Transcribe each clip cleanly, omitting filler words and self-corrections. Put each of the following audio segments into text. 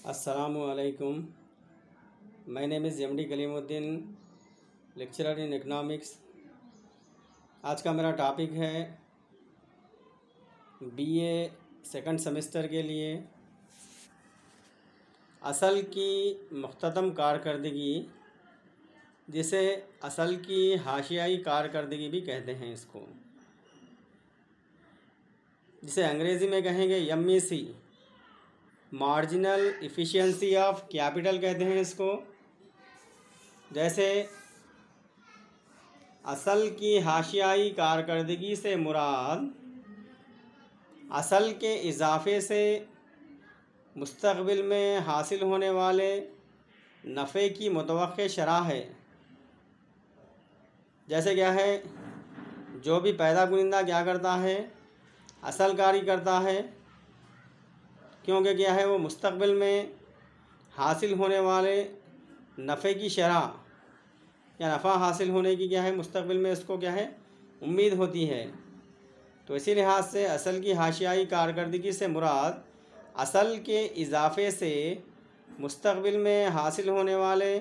अस्सलामुअलैकुम। My name is MD Kalimuddin, lecturer in economics. आज का मेरा टॉपिक है बीए सेकंड सेमेस्टर के लिए असल की मुख्ततम कारकर्दगी, जिसे असल की हाशियाई कारकर्दगी भी कहते हैं, इसको जिसे अंग्रेज़ी में कहेंगे MEC, marginal efficiency of capital कहते हैं इसको। जैसे असल की हाशियाई कारकर्दगी से मुराद असल के इजाफ़े से मुस्तक़बिल में हासिल होने वाले नफ़े की मुतवक्किल शरह है। जैसे क्या है, जो भी पैदा कुनिंदा क्या करता है, असल कारी करता है, क्योंकि क्या है वो मुस्तक़बिल में हासिल होने वाले नफ़े की शरह या नफ़ा हासिल होने की क्या है मुस्तक़बिल में इसको क्या है उम्मीद होती है। तो इसी लिहाज से असल की हाशियाई कारकर्दगी से मुराद असल के इजाफ़े से मुस्तक़बिल में हासिल होने वाले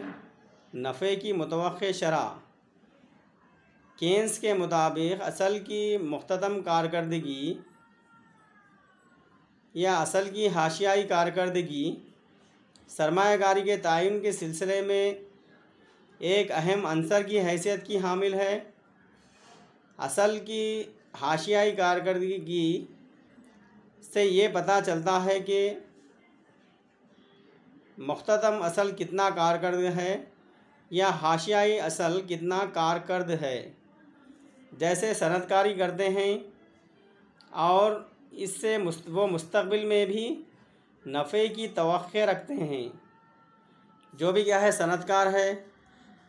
नफ़े की मुतवक्किल शरह। केन्स के मुताबिक असल की मुख्ततम कारकर्दगी या असल की हाशियाई कारकर्दगी सरमायाकारी के तयन के सिलसिले में एक अहम अंसर की हैसियत की हामिल है। असल की हाशियाई कारकर्दगी से ये पता चलता है कि मुख्ततम असल कितना कारकर्द है या हाशियाई असल कितना कारकर्द है। जैसे सनदकारी करते हैं और इससे वो मुस्तक़बिल में भी नफ़े की तवक्को रखते हैं। जो भी क्या है सनदकार है,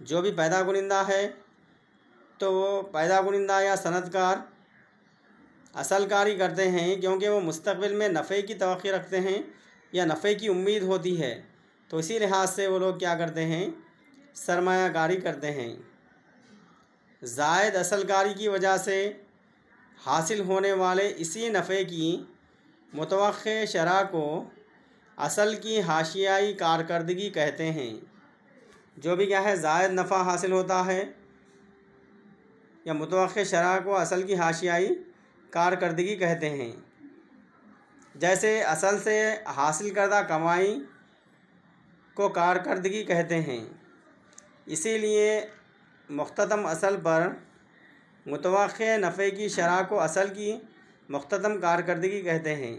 जो भी पैदा कुनिंदा है, तो वो पैदा कुनिंदा या सनदकार असल कारी करते हैं क्योंकि वो मुस्तक़बिल में नफ़े की तवक्को रखते हैं या नफ़े की उम्मीद होती है। तो इसी लिहाज से वो लोग क्या करते हैं, सरमायाकारी करते हैं। ज़ायद असल कारी की वजह से हासिल होने वाले इसी नफ़े की मुतवक्किल शरह को असल की हाशियाई कारकर्दगी कहते हैं। जो भी क्या है ज़ायद नफ़ा हासिल होता है या मुतवक्किल शरह को असल की हाशियाई कारकर्दगी कहते हैं। जैसे असल से हासिल करदा कमाई को कारकर्दगी कहते हैं। इसीलिए मुख्ततम असल पर मुतवक्किल नफ़े की शरह को असल की मुख्ततम कारकर्दगी कहते हैं।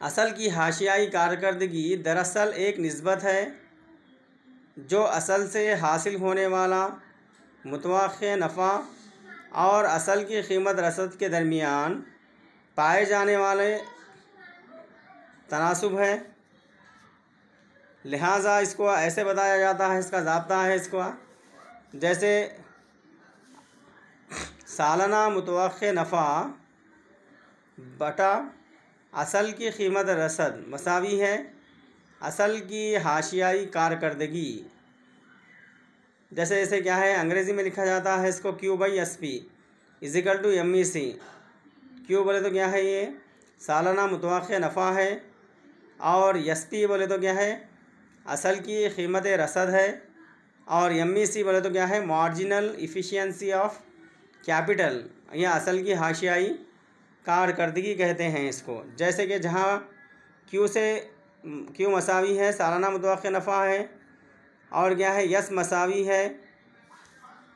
असल की हाशियाई कारकर्दगी दरअसल एक निस्बत है जो असल से हासिल होने वाला मुतवक्किल नफ़ा और असल की कीमत रसद के दरमियान पाए जाने वाले तनासुब है। लिहाजा इसको ऐसे बताया जाता है, इसका ज़ाब्ता है इसको जैसे सालाना मुतवक्किल नफ़ा बटा असल की कीमत रसद मसावी है असल की हाशियाई कारकर्दगी। जैसे क्या है अंग्रेज़ी में लिखा जाता है इसको Q/SP is equal to MEC। Q बोले तो क्या है ये सालाना मुतवक्किल नफ़ा है और SP बोले तो क्या है असल की कीमत रसद है और MEC बोले तो क्या है मार्जिनल इफ़िशियंसी ऑफ कैपिटल या असल की हाशियाई कारकर्दगी कहते हैं इसको। जैसे कि जहाँ Q मसावी है सालाना मुतवक्किल नफ़ा है और क्या है S मसावी है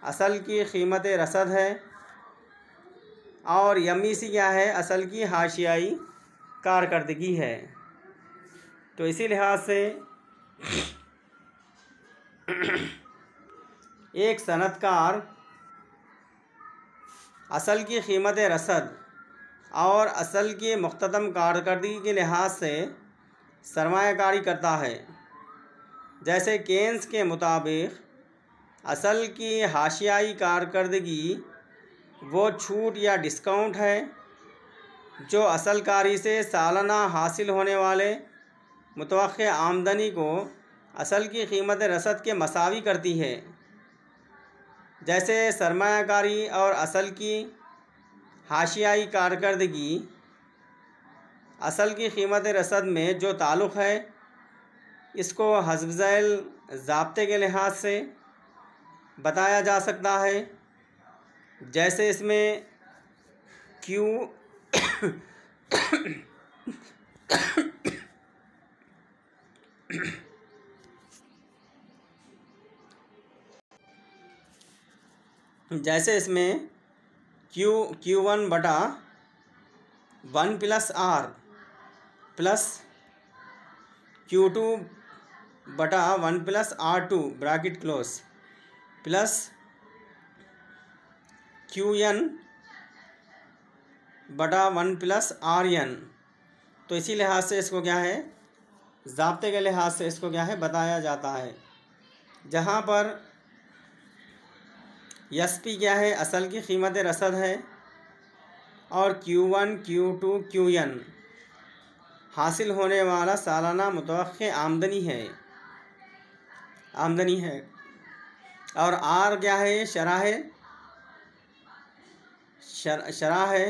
असल की कीमत रसद है और MEC क्या है असल की हाशियाई कारकर्दगी है। तो इसी लिहाज से एक सनदकार असल की कीमत रसद और असल की मुख्ततम कारकर्दगी के लिहाज से सरमायाकारी करता है। जैसे केन्स के मुताबिक असल की हाशियाई कारकर्दगी वो छूट या डिस्काउंट है जो असल कारी से सालाना हासिल होने वाले मुतवक्किल आमदनी को असल की कीमत रसद के मसावी करती है। जैसे सरमायाकारी और असल की हाशियाई कारकर्दगी असल की कीमत रसद में जो ताल्लुक़ है इसको हस्ब ज़ैल ज़ाब्ते के लिहाज से बताया जा सकता है। जैसे इसमें क्यू जैसे इसमें Q1 बटा 1 प्लस R प्लस Q2 बटा 1 plus R2 bracket close plus Qn बटा 1 प्लस Rn। तो इसी लिहाज से इसको क्या है, ज़ाब्ते के लिहाज से इसको क्या है बताया जाता है। जहाँ पर SP क्या है, असल की कीमत रसद है, और Q1 Q2 Qn हासिल होने वाला सालाना मुतवक्के आमदनी है, और R क्या है, शरह है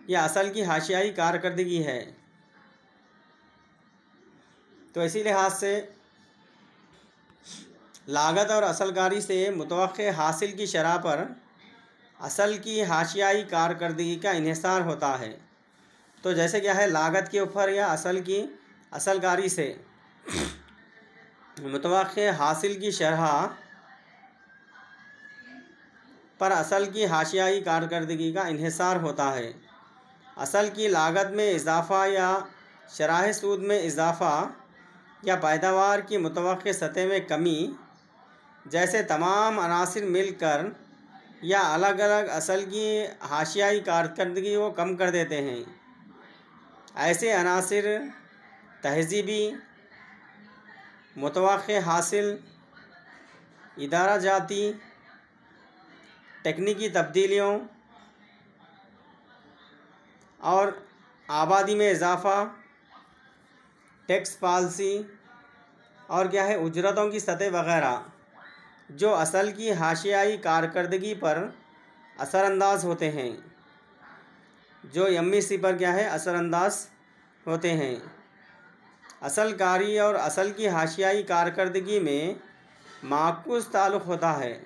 या असल की हाशियाई कारकर्दगी है। तो इसी लिहाज से लागत और असलकारी से मुतवक्के हासिल की शरह पर असल की हाशियाई कारकर्दगी का इन्हिसार होता है। तो जैसे क्या है, लागत के ऊपर या असलकारी से मुतवक्के हासिल की शरह पर असल की हाशियाई कारकर्दगी का इन्हिसार होता है। असल की लागत में इजाफ़ा या शराह सूद में इजाफ़ा या पैदावार की मुतवक्के सतह में कमी जैसे तमाम अनासिर मिलकर या अलग अलग असल की हाशियाई कारकर्दगी को कम कर देते हैं। ऐसे अनासिर तहज़ीबी, मुतवक्के हासिल, इदारा जाती, टेक्निकी तब्दीलियों और आबादी में इजाफ़ा, टैक्स पॉलिसी और क्या है उजरतों की सतह वग़ैरह जो असल की हाशियाई कारकर्दगी पर असरअंदाज होते हैं, जो MSC पर क्या है असरअंदाज होते हैं। असल कारी और असल की हाशियाई कारकर्दगी में माकूस ताल्लुक़ होता है।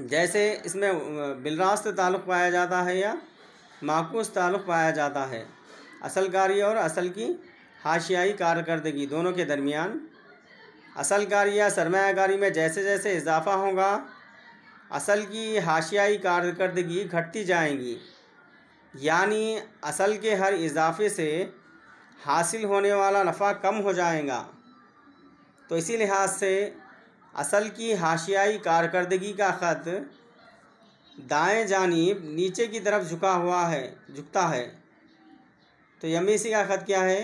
जैसे इसमें बिलरास्त ताल्लुक़ पाया जाता है या माकूस ताल्लुक़ पाया जाता है असल कारी और असल की हाशियाई कारकर्दगी दोनों के दरमियान। असल कारी या सरमायाकारी में जैसे जैसे इजाफ़ा होगा असल की हाशियाई कारकर्दगी घटती जाएंगी, यानी असल के हर इजाफ़े से हासिल होने वाला नफ़ा कम हो जाएगा। तो इसी लिहाज से असल की हाशियाई कारकर्दगी का ख़त दाएं जानिब नीचे की तरफ झुकता है। तो MSC का ख़त क्या है,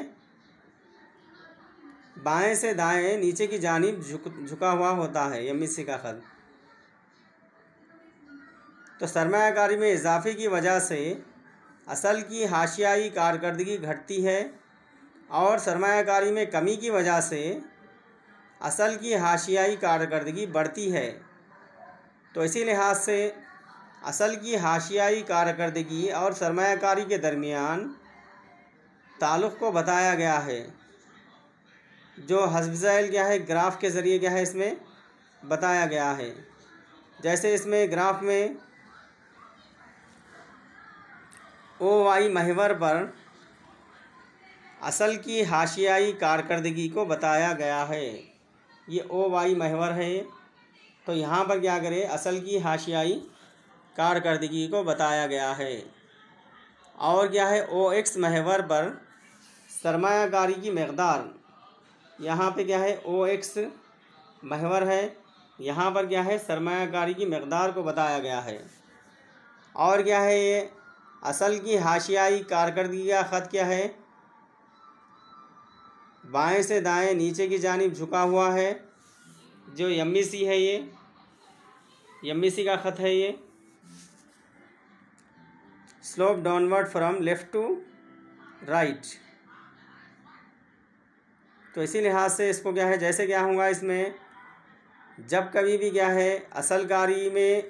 बाएं से दाएं नीचे की जानिब झुका हुआ होता है MSC का ख़त। तो सरमायाकारी में इजाफ़े की वजह से असल की हाशियाई कारकर्दगी घटती है और सरमायाकारी में कमी की वजह से असल की हाशियाई कारकर्दगी बढ़ती है। तो इसी लिहाज से असल की हाशियाई कारकर्दगी और सरमायाकारी के दरमियान ताल्लुक़ को बताया गया है, जो हस्ब ज़ैल क्या है ग्राफ के ज़रिए क्या है इसमें बताया गया है। जैसे इसमें ग्राफ में OY महवर पर असल की हाशियाई कारकर्दगी को बताया गया है। ये OY महवर है, तो यहाँ पर क्या करें, असल की हाशियाई कारकर्दगी को बताया गया है। और क्या है OX महवर पर सरमायाकारी की मकदार, यहाँ पे क्या है OX महवर है, यहाँ पर क्या है सरमायाकारी की मकदार को बताया गया है। और क्या है ये असल की हाशियाई कारकर्दगी का ख़त क्या है, बाएं से दाएं नीचे की जानिब झुका हुआ है, जो MSC है, ये MSC का ख़त है। ये slope downward from left to right. तो इसी लिहाज से इसको क्या है, जैसे क्या होगा इसमें जब कभी भी क्या है असल कारी में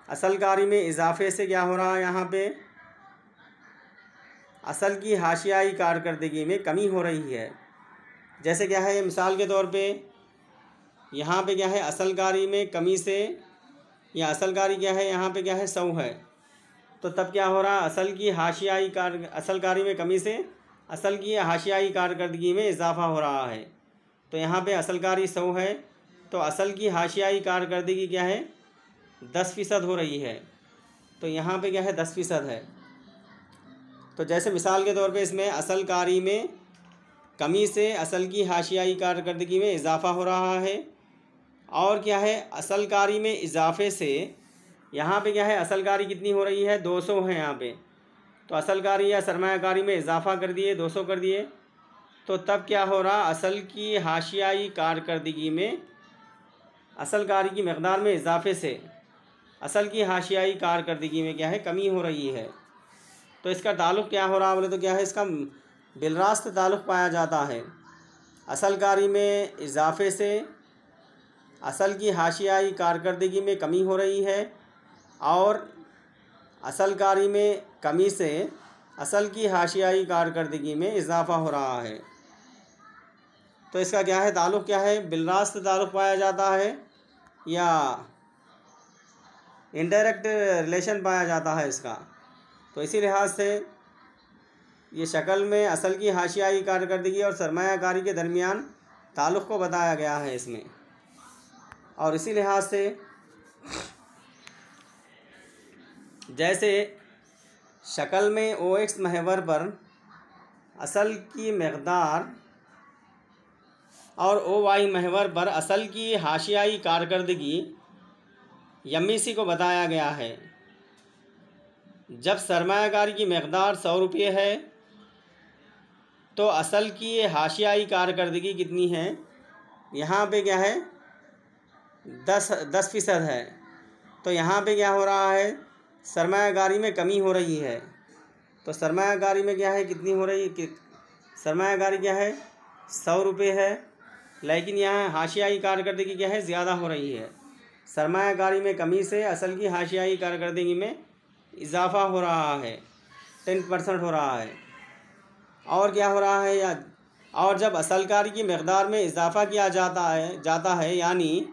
असल कारी में इजाफे से क्या हो रहा है, यहाँ पे असल की हाशियाई कारकर्दगी में कमी हो रही है। जैसे क्या है, मिसाल के तौर पे यहाँ पे क्या है, असल कारी में कमी से, या असल कारी क्या है, यहाँ पे क्या है 100 है, तो तब क्या हो रहा है, असल कारी में कमी से असल की हाशियाई कारकर्दगी में इजाफा हो रहा है। तो यहाँ पे असल कारी 100 है, तो असल की हाशियाई कारकर्दगी क्या है 10% हो रही है, तो यहाँ पे क्या है 10% है। तो जैसे मिसाल के तौर पे इसमें असल कारी में कमी से असल की हाशियाई कारकर्दगी में इजाफा हो रहा है, और क्या है असल कारी में इजाफे से यहाँ पे क्या है असल कारी कितनी हो रही है 200 है यहाँ पे, तो असल कारी या सरमायाकारी में इजाफा कर दिए 200 कर दिए, तो तब क्या हो रहा, असल की हाशियाई कारकर्दगी में असल कारी की मकदार में इजाफे से असल की हाशियाई कारकर्दगी में क्या है कमी हो रही है। तो इसका ताल्लुक़ क्या हो रहा बोले तो क्या है, इसका बिलरास्त ताल्लुक़ पाया जाता है। असल कारी में इजाफे से असल की हाशियाई कारकर्दगी में कमी हो रही है, और असल कारी में कमी से असल की हाशियाई कारकर्दगी में इजाफा हो रहा है। तो इसका क्या है ताल्लुक़, क्या है बिलरास्त ताल्लुक़ पाया जाता है या इनडायरेक्ट रिलेशन पाया जाता है इसका। तो इसी लिहाज से ये शक्ल में असल की हाशियाई कारकर्दगी और सरमायाकारी के दरमियान ताल्लुक़ को बताया गया है इसमें। और इसी लिहाज से जैसे शक्ल में OX महवर पर असल की मकदार और OY महवर पर असल की हाशियाई कारकर्दगी MSE को बताया गया है। जब सरमायाकारी की मकदार 100 रुपये है, तो असल की हाशियाई कारकर्दगी कितनी है, यहाँ पे क्या है 10% है। तो यहाँ पे क्या हो रहा है, सरमायाकारी में कमी हो रही है। तो सरमायाकारी में क्या है कितनी हो रही है, सरमायाकारी क्या है 100 रुपये है, लेकिन यहाँ हाशियाई कारकर्दगी क्या है ज़्यादा हो रही है। सरमायाकारी में कमी से असल की हाशियाई कारकर्दगी में इजाफा हो रहा है, 10% हो रहा है। और क्या हो रहा है, या और जब असल कारी की मकदार में इजाफा किया जाता है यानी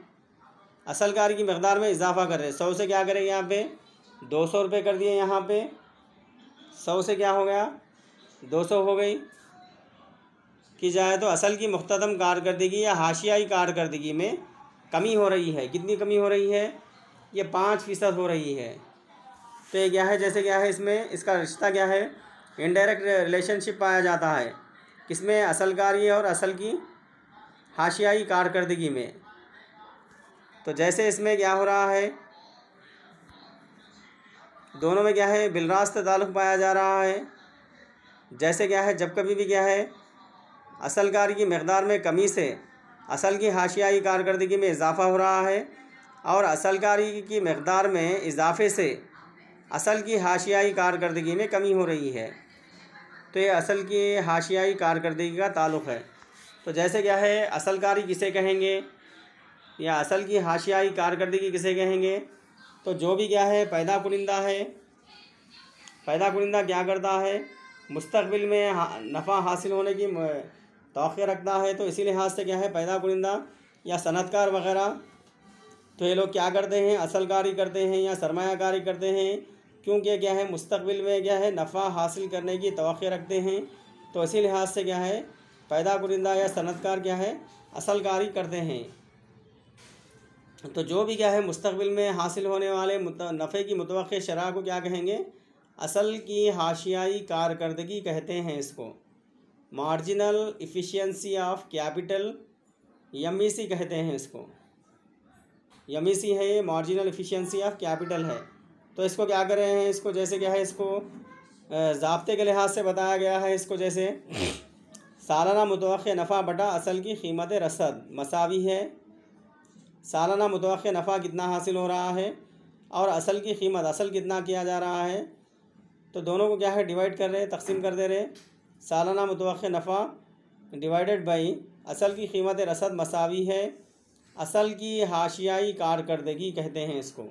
असल कारी की मकदार में इजाफा कर रहे हैं, 100 से क्या करेंगे यहाँ पे 200 रुपये कर दिए, यहाँ पे 100 से क्या हो गया 200 हो गई की जाए, तो असल की मुख्तदम कारकर्दगी या हाशियाई कारकर्दगी में कमी हो रही है। कितनी कमी हो रही है, ये 5% हो रही है। तो ये क्या है, जैसे क्या है इसमें इसका रिश्ता क्या है, इनडायरेक्ट रिलेशनशिप पाया जाता है किसमें, असल कारी और असल की हाशियाई कारकर्दगी में। तो जैसे इसमें क्या हो रहा है, दोनों में क्या है बिलरास्त ताल्लुक़ पाया जा रहा है। जैसे क्या है, जब कभी भी क्या है असल कारी की मकदार में कमी से असल की हाशियाई कारकर्दगी में इजाफा हो रहा है, और असल कारी की मकदार में इजाफे से असल की हाशियाई कारकर्दगी में कमी हो रही है, तो ये असल की हाशियाई कारकर्दगी का ताल्लुक़ है। तो जैसे क्या है असल कारी किसे कहेंगे या असल की हाशियाई कारकर्दगी किसे कहेंगे, तो जो भी क्या है पैदा कुनिंदा है, पैदा कुनिंदा क्या करता है मुस्तक़बिल में नफ़ा हासिल होने की तौक़े रखता है। तो इसी लिहाज से क्या है पैदा कुनिंदा या सनतकार वग़ैरह, तो ये लोग क्या करते हैं असल कारी करते हैं या सरमायाकारी करते हैं, क्योंकि क्या है मुस्तक़बिल में क्या है नफ़ा हासिल करने की तवक्को रखते हैं। तो इसी लिहाज से क्या है पैदा कुनिंदा या सनतकार क्या है असल कारी करते हैं। तो जो भी क्या है मुस्तक़बिल में हासिल होने वाले नफ़े की मुतवक्किल शरह को क्या कहेंगे, असल की हाशियाई कारकर्दगी कहते हैं। इसको marginal efficiency of capital MSE कहते हैं। इसको MSE है, ये मार्जिनल एफिशिएंसी ऑफ कैपिटल है। तो इसको क्या कर रहे हैं, इसको जैसे क्या है इसको ज़ाब्ते के लिहाज से बताया गया है। इसको जैसे सालाना मुतवक्किल नफ़ा बटा असल की कीमत रसद मसावी है। सालाना मुतवक्किल नफ़ा कितना हासिल हो रहा है और असल की कीमत असल कितना किया जा रहा है, तो दोनों को क्या है डिवाइड कर रहे हैं, तकसीम कर दे रहे। सालाना मुतवक्किल नफ़ा डिवाइडेड बाई असल की कीमत रसद मसावी है असल की हाशियाई कारकर्दगी कहते हैं इसको।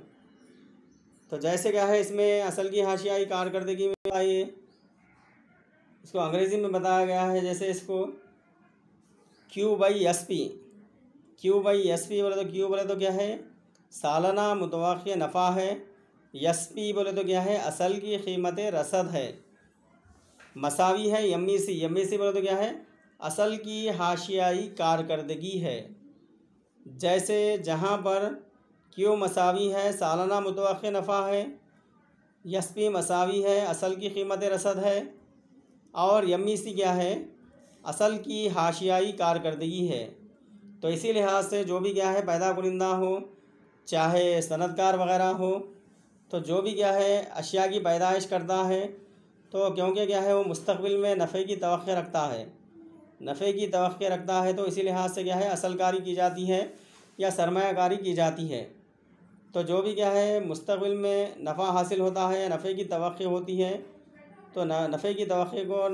तो जैसे क्या है इसमें असल की हाशियाई कारकर्दगी में आइए, इसको अंग्रेज़ी में बताया गया है। जैसे इसको Q/SP, Q/SP बोले तो Q बोले तो क्या है सालाना मुतवक्किय नफ़ा है, SP बोले तो क्या है असल की कीमत रसद है, मसावी है MEC, MEC बोले तो क्या है असल की हाशियाई कारकर्दगी है। जैसे जहाँ पर Q मसावी है सालाना मुतवक्किय नफ़ा है, SP मसावी है असल की कीमत रसद है, और MEC क्या है असल की हाशियाई कारकर्दगी है। तो इसी लिहाज से जो भी क्या है पैदा कुनिंदा हो, चाहे सनदकार वगैरह हो, तो जो भी क्या है अशिया की पैदाइश करता है, तो क्योंकि क्या है वो मुस्तक़बिल में नफ़े की तवक्को रखता है, नफ़े की तवक्को रखता है, तो इसी लिहाज से क्या है असलकारी की जाती है या सरमायाकारी की जाती है। तो जो भी क्या है मुस्तक़बिल में नफ़ा हासिल होता है या नफ़े की तवक्को होती है, तो नफ़े की तवक्को को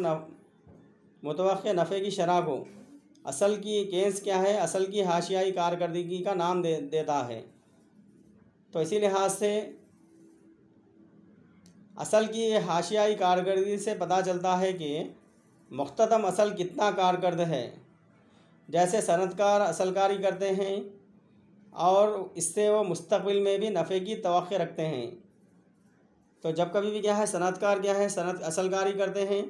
मुतवक्किय नफ़े की शरह को असल की केस क्या है असल की हाशियाई कारकर्दगी का नाम देता है। तो इसी लिहाज से असल की हाशियाई कारकर्दगी से पता चलता है कि मुख्ततम असल कितना कारकर्द है। जैसे सनदकार असलकारी करते हैं और इससे वो मुस्तक़बिल में भी नफ़े की तवक्को रखते हैं। तो जब कभी भी क्या है सनदकार क्या है सनद असलकारी करते हैं,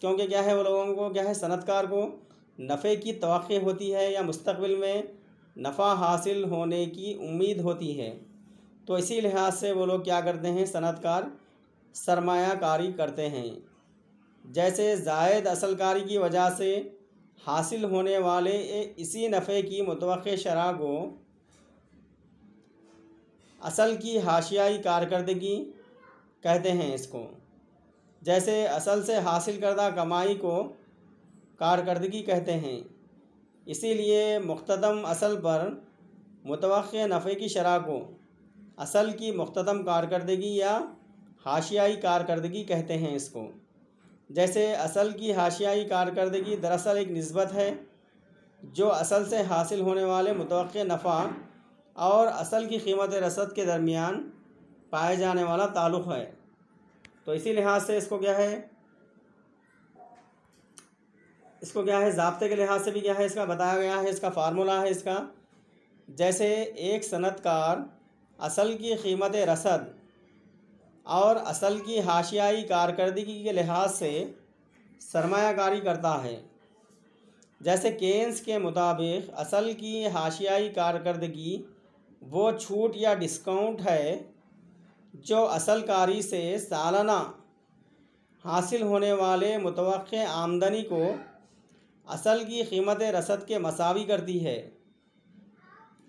क्योंकि क्या है वो लोगों को क्या है सनदकार को नफ़े की तवक्को होती है या मुस्तक़बिल में नफ़ा हासिल होने की उम्मीद होती है। तो इसी लिहाज से वो लोग क्या करते हैं सनदकार सरमायाकारी करते हैं। जैसे ज़ायद असलकारी की वजह से हासिल होने वाले इसी नफ़े की मुतवक्किय शरह को असल की हाशियाई कारकर्दगी कहते हैं इसको। जैसे असल से हासिल करदा कमाई को कारकर्दगी कहते हैं। इसीलिए मुख्तदम असल पर मुतवक्किय नफ़े की शरह को असल की मुख्तदम कारकर्दगी या हाशियाई कारकर्दगी कहते हैं इसको। जैसे असल की हाशियाई कारकर्दगी दरअसल एक निस्बत है जो असल से हासिल होने वाले मुतवक्किय नफ़ा और असल की कीमत रसद के दरमियान पाए जाने वाला ताल्लुक़ है। तो इसी लिहाज से इसको क्या है ज़ाब्ते के लिहाज से भी क्या है इसका बताया गया है, इसका फार्मूला है इसका। जैसे एक सनदकार असल की कीमत रसद और असल की हाशियाई कारकर्दगी के लिहाज से सरमायाकारी करता है। जैसे केन्स के मुताबिक असल की हाशियाई कारकर्दगी वो छूट या डिस्काउंट है जो असलकारी से सालाना हासिल होने वाले मुतवक्किय आमदनी को असल की कीमत रसद के मसावी करती है।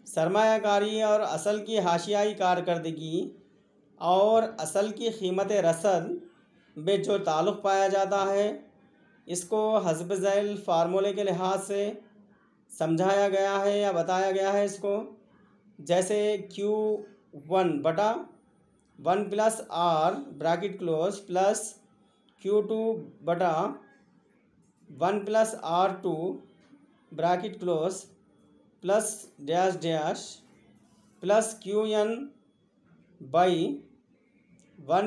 सरमायाकारी और असल की हाशियाई कारकर्दगी और असल की कीमत रसद में जो ताल्लुक़ पाया जाता है, इसको हस्ब ज़ैल फार्मूले के लिहाज से समझाया गया है या बताया गया है इसको। जैसे Q1/1 plus R bracket close plus Q2/1 plus R2 bracket close plus dash dash plus Qn/1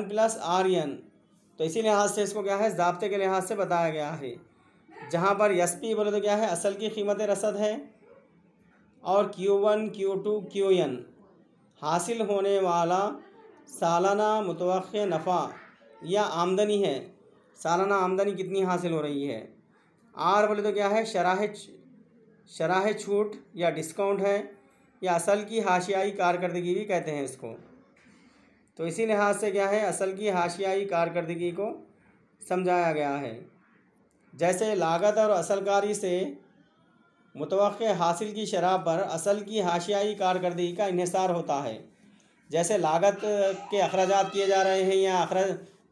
plus Rn। तो इसी लिहाज से इसको क्या है ज़ाब्ते के लिहाज से बताया गया है। जहाँ पर SP बोले तो क्या है असल की कीमत रसद है, और Q1 Q2 Qn हासिल होने वाला सालाना मुतवक्किय नफ़ा या आमदनी है, सालाना आमदनी कितनी हासिल हो रही है। R बोले तो क्या है शराह छूट या डिस्काउंट है, या असल की हाशियाई कारकर्दगी भी कहते हैं इसको। तो इसी लिहाज से क्या है असल की हाशियाई कारकर्दगी को समझाया गया है। जैसे लागत और असलकारी से मुतवक्किय हासिल की शरह पर असल की हाशियाई कारकर्दगी का इन्हिसार होता है। जैसे लागत के अखराजात किए जा रहे हैं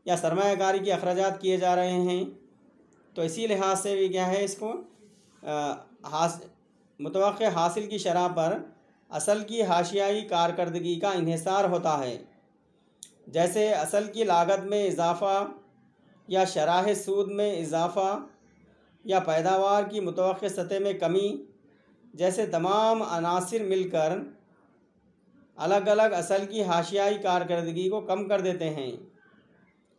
या सरमायाकारी के अखराजात किए जा रहे हैं, तो इसी लिहाज से भी क्या है इसको मुतवक्किय हासिल की शरह पर असल की हाशियाई कारकर्दगी का इन्हिसार होता है। जैसे असल की लागत में इजाफ़ा या शराह सूद में इजाफ़ा या पैदावार की मुतवक्किय सतह में कमी जैसे तमाम अनासिर मिलकर अलग अलग असल की हाशियाई कारकर्दगी को कम कर देते हैं।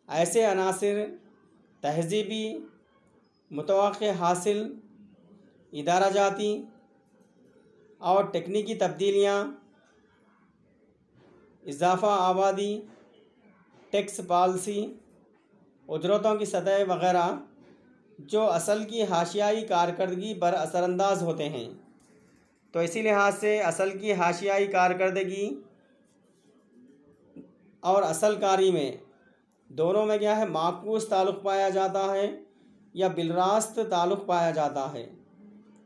ऐसे अनासिर तहज़ीबी, मुतवक्किल हासिल, इदारा जाती और टेक्निकी तब्दीलियाँ, इजाफ़ा आबादी, टैक्स पॉलिसी, उजरतों की सतह वगैरह जो असल की हाशियाई कारकर्दगी पर असरअंदाज होते हैं। तो इसी लिहाज से असल की हाशियाई कारकर्दगी और असल कारी में दोनों में क्या है, माकूस ताल्लुक़ पाया जाता है या बिलरास्त ताल्लुक़ पाया जाता है।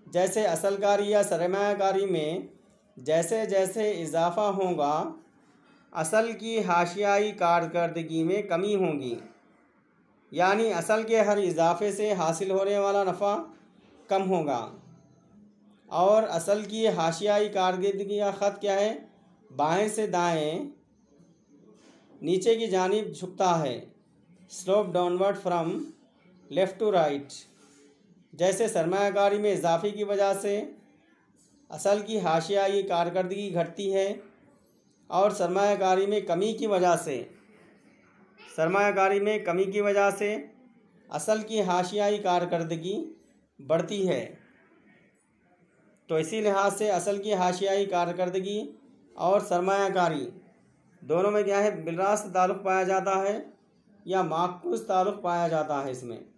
जैसे असल कारी या सरमायाकारी में जैसे जैसे इजाफ़ा होगा असल की हाशियाई कारकर्दगी में कमी होगी, यानी असल के हर इजाफे से हासिल होने वाला नफ़ा कम होगा और असल की हाशियाई कारकर्दगी का ख़त क्या है, बाएं से दाएं नीचे की जानिब झुकता है, slope downward from left to right. जैसे सरमायाकारी में इजाफे की वजह से असल की हाशियाई कारकर्दगी घटती है और सरमायाकारी में कमी की वजह से असल की हाशियाई कारकर्दगी बढ़ती है। तो इसी लिहाज से असल की हाशियाई कारकर्दगी और सरमायाकारी दोनों में क्या है, बिलरास्त ताल्लुक़ पाया जाता है या माकूस ताल्लुक़ पाया जाता है इसमें।